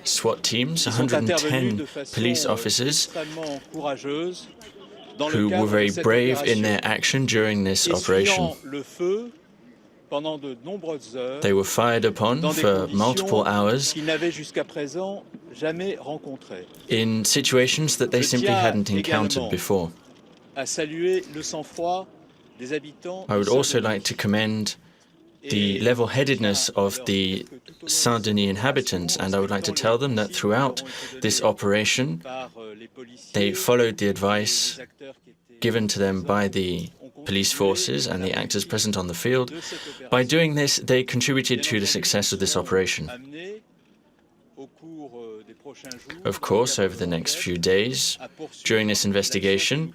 SWAT teams, 110 police officers who were very brave in their action during this operation. They were fired upon for multiple hours in situations that they simply hadn't encountered before. I would also like to commend the level-headedness of the Saint-Denis inhabitants, and I would like to tell them that throughout this operation, they followed the advice given to them by the police forces and the actors present on the field. By doing this, they contributed to the success of this operation. Of course, over the next few days, during this investigation,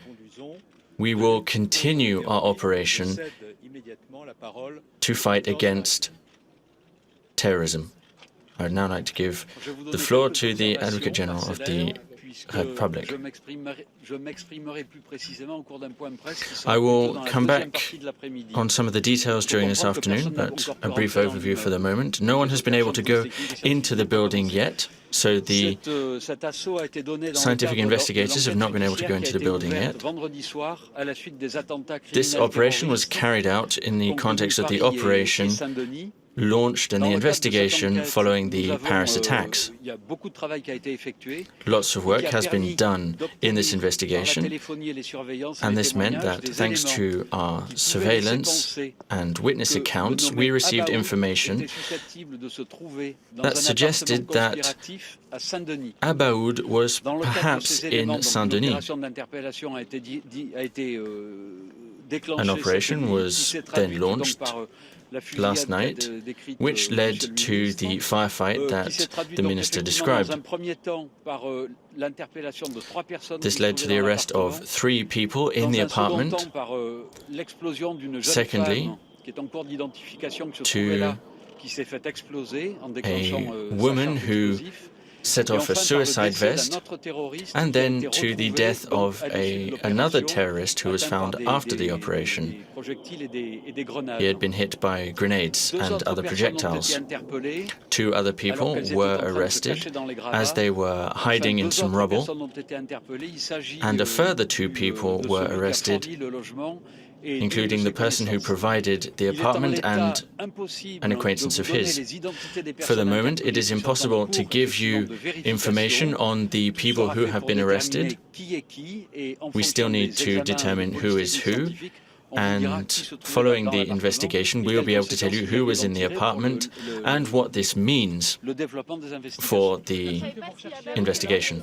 we will continue our operation to fight against terrorism. I would now like to give the floor to the Advocate General of the Republic. I will come back on some of the details during this afternoon, but a brief overview for the moment. No one has been able to go into the building yet, so the scientific investigators have not been able to go into the building yet. This operation was carried out in the context of the operation launched in the investigation following the Paris attacks. Lots of work has been done in this investigation, and this meant that thanks to our surveillance and witness accounts, we received information that suggested that Abaoud was perhaps in Saint-Denis. An operation was then launched last night, which led to the firefight that the minister described. This led to the arrest of 3 people in the apartment. Secondly, to a woman who set off a suicide vest, and then to the death of another terrorist who was found after the operation. He had been hit by grenades and other projectiles. 2 other people were arrested as they were hiding in some rubble, and a further 2 people were arrested, including the person who provided the apartment and an acquaintance of his. For the moment, it is impossible to give you information on the people who have been arrested. We still need to determine who is who, and following the investigation, we will be able to tell you who was in the apartment and what this means for the investigation.